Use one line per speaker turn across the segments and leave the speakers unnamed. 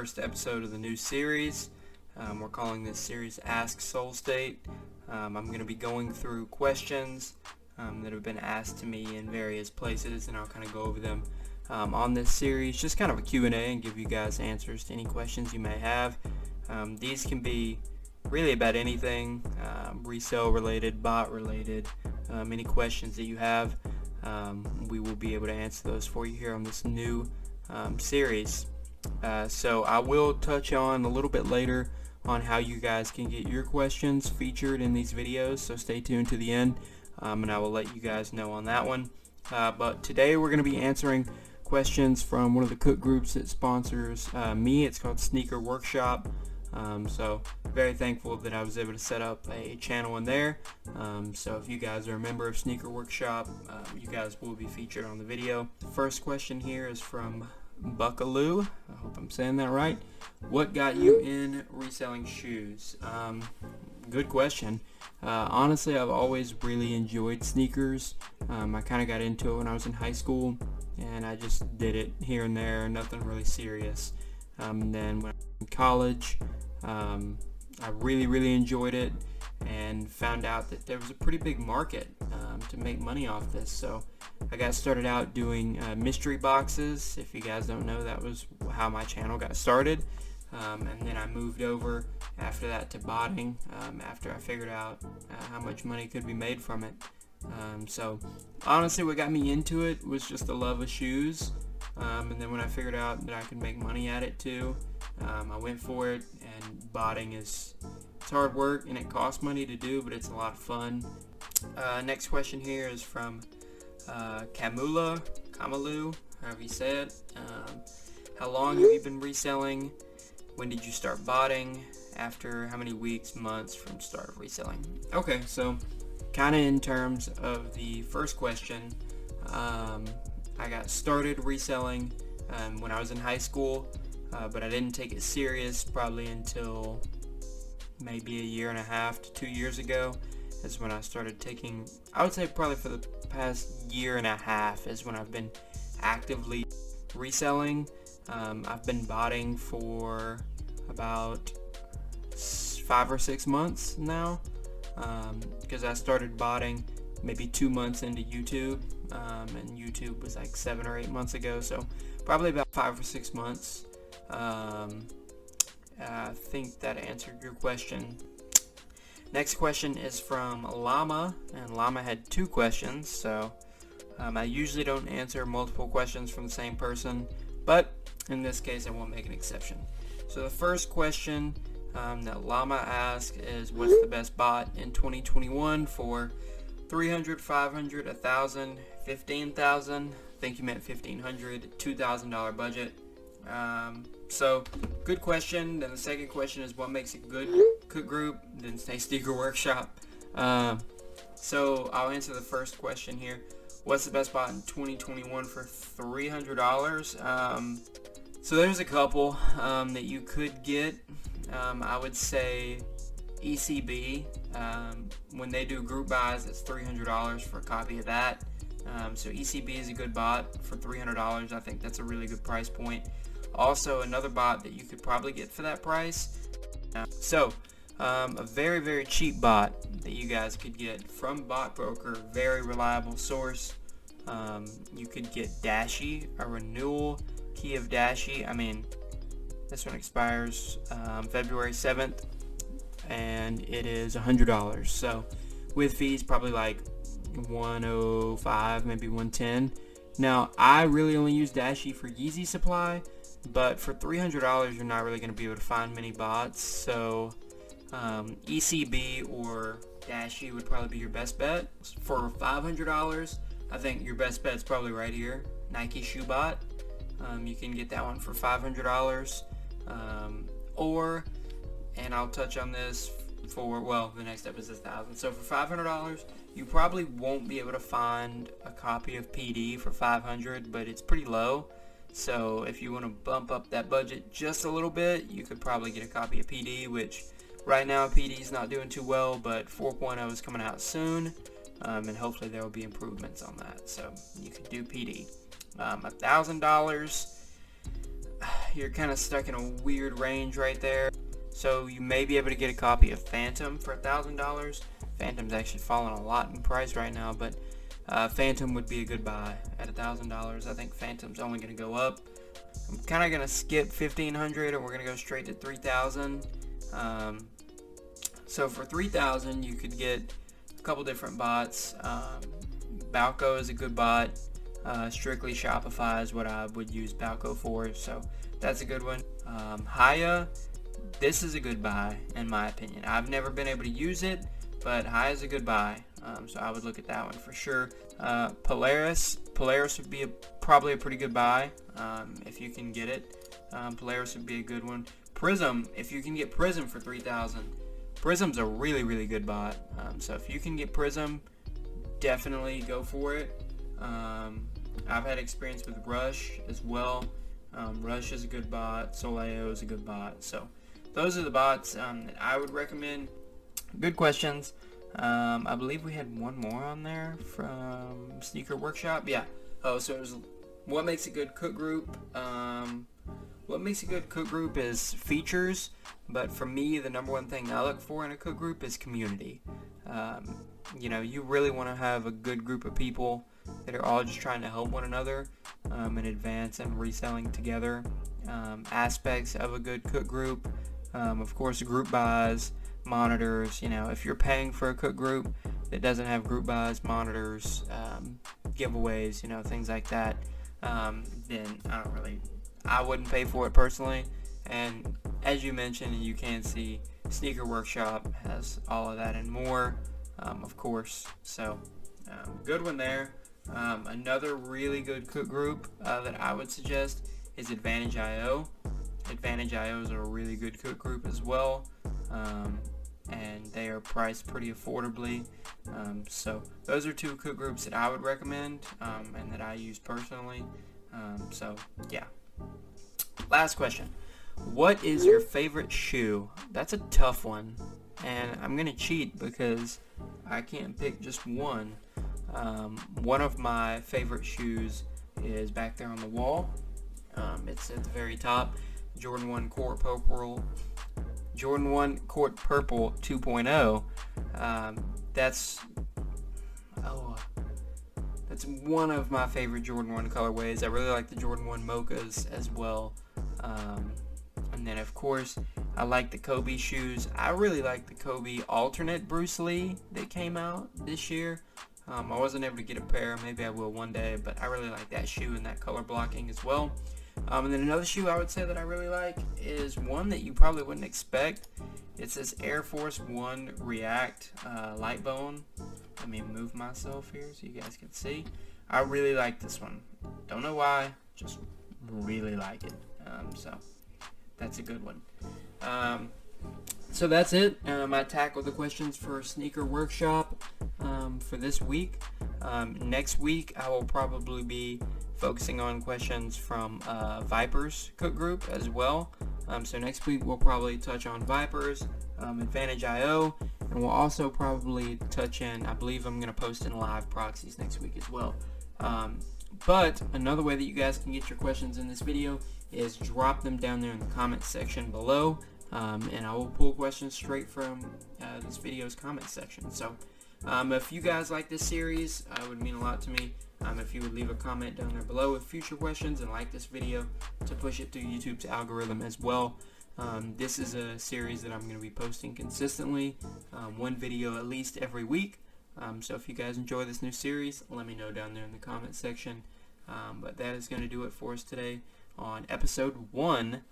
first episode of the new series. We're calling this series Ask Solestate. I'm going to be going through questions that have been asked to me in various places, and I'll kind of go over them on this series. Just kind of a Q&A and give you guys answers to any questions you may have. These can be really about anything, resale related, bot related, any questions that you have. We will be able to answer those for you here on this new series. So I will touch on a little bit later on how you guys can get your questions featured in these videos, so stay tuned to the end, and I will let you guys know on that one. But today we're going to be answering questions from one of the cook groups that sponsors me. It's called Sneaker Workshop. So very thankful that I was able to set up a channel in there. So if you guys are a member of Sneaker Workshop, you guys will be featured on the video. The first question here is from Buckaloo. I hope I'm saying that right. What got you in reselling shoes? Good question. Honestly, I've always really enjoyed sneakers. I kind of got into it when I was in high school, and I just did it here and there, nothing really serious. And then when I was in college, I really enjoyed it and found out that there was a pretty big market to make money off this. So I got started out doing mystery boxes. If you guys don't know, that was how my channel got started. And then I moved over after that to botting after I figured out how much money could be made from it. So honestly, what got me into it was just the love of shoes. And then when I figured out that I could make money at it too, I went for it. And botting it's hard work and it costs money to do, but it's a lot of fun. Next question here is from Kamalu, however you say it. How long have you been reselling? When did you start botting? After how many weeks, months from start of reselling? Okay, so kind of in terms of the first question, I got started reselling when I was in high school, but I didn't take it serious probably until maybe a year and a half to 2 years ago. Is when I started taking, I would say probably for the past year and a half is when I've been actively reselling. I've been botting for about 5 or 6 months now, because I started botting maybe 2 months into YouTube, and YouTube was like 7 or 8 months ago, so probably about 5 or 6 months. I think that answered your question. Next question is from Llama, and Llama had 2 questions, so I usually don't answer multiple questions from the same person, but in this case I won't make an exception. So the first question that Llama asked is, what's the best bot in 2021 for $300, $500, $1,000, $15,000? I think you meant $1,500, $2,000 budget. So good question. Then the second question is, what makes a good cook group? Didn't say Sneaker Workshop. So I'll answer the first question here. What's the best bot in 2021 for $300? So there's a couple that you could get. I would say ECB. When they do group buys, it's $300 for a copy of that. So ECB is a good bot for $300. I think that's a really good price point. Also, another bot that you could probably get for that price. So a very cheap bot that you guys could get from Bot Broker, very reliable source. You could get Dashi, a renewal key of Dashi. I mean, this one expires February 7th, and it is $100. So with fees, probably like $105, maybe $110. Now, I really only use Dashi for Yeezy supply, but for $300, you're not really going to be able to find many bots. So ECB or Dashi would probably be your best bet. For $500, I think your best bet is probably right here, Nike Shoe Bot. You can get that one for $500. And I'll touch on this for, well, the next step is $1,000. So for $500, you probably won't be able to find a copy of PD for $500, but it's pretty low. So if you want to bump up that budget just a little bit, you could probably get a copy of PD, which right now PD is not doing too well, but 4.0 is coming out soon, and hopefully there will be improvements on that. So you could do PD. $1,000, you're kind of stuck in a weird range right there. So you may be able to get a copy of Phantom for $1,000. Phantom's actually fallen a lot in price right now, but Phantom would be a good buy at $1,000. I think Phantom's only going to go up. I'm kind of going to skip 1,500 and we're going to go straight to 3,000. So for 3,000 you could get a couple different bots. Balco is a good bot. Strictly Shopify is what I would use Balco for, so that's a good one. Haya, this is a good buy in my opinion. I've never been able to use it, but Haya is a good buy, so I would look at that one for sure. Polaris would be probably a pretty good buy if you can get it. Polaris would be a good one. Prism, if you can get Prism for 3,000, Prism's a really, really good bot. So if you can get Prism, definitely go for it. I've had experience with Rush as well. Rush is a good bot. Solestate is a good bot. So those are the bots that I would recommend. Good questions. I believe we had one more on there from Sneaker Workshop. Yeah. Oh, so it was what makes a good cook group. What makes a good cook group is features, but for me, the number one thing I look for in a cook group is community. You know, you really want to have a good group of people that are all just trying to help one another and advance and reselling together. Aspects of a good cook group, of course, group buys, monitors. You know, if you're paying for a cook group that doesn't have group buys, monitors, giveaways, you know, things like that, then I wouldn't pay for it personally. And as you mentioned, and you can see, Sneaker Workshop has all of that and more, of course. So good one there. Another really good cook group that I would suggest is AdvantageIO. AdvantageIO is a really good cook group as well, and they are priced pretty affordably. So those are two cook groups that I would recommend and that I use personally. So yeah. Last question. What is your favorite shoe? That's a tough one, and I'm gonna cheat because I can't pick just one. One of my favorite shoes is back there on the wall. It's at the very top. Jordan 1 Court Purple 2.0. That's one of my favorite Jordan 1 colorways. I really like the Jordan 1 Mochas as well. And then of course I like the Kobe shoes. I really like the Kobe alternate Bruce Lee that came out this year. I wasn't able to get a pair. Maybe I will one day, but I really like that shoe and that color blocking as well. And then another shoe I would say that I really like is one that you probably wouldn't expect. It's this Air Force One React Lightbone. Let me move myself here so you guys can see. I really like this one. Don't know why, just really like it. So that's a good one. So that's it. I tackled the questions for Sneaker Workshop for this week. Next week I will probably be focusing on questions from Viper's cook group as well. So next week we'll probably touch on Viper's, AdvantageIO, and we'll also probably touch in, I believe I'm going to post in live proxies next week as well. But another way that you guys can get your questions in this video is drop them down there in the comments section below, and I will pull questions straight from this video's comment section. So if you guys like this series, it would mean a lot to me if you would leave a comment down there below with future questions and like this video to push it through YouTube's algorithm as well. This is a series that I'm going to be posting consistently, one video at least every week. So if you guys enjoy this new series, let me know down there in the comment section. But that is going to do it for us today on episode 1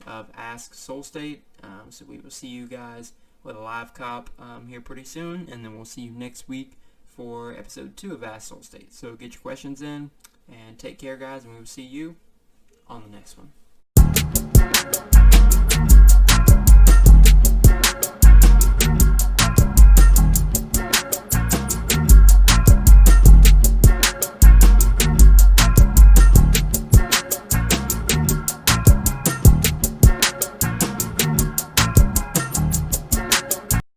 of Ask Solestate. So we will see you guys with a live cop here pretty soon, and then we'll see you next week for episode 2 of Ask Solestate. So get your questions in, and take care, guys, and we will see you on the next one.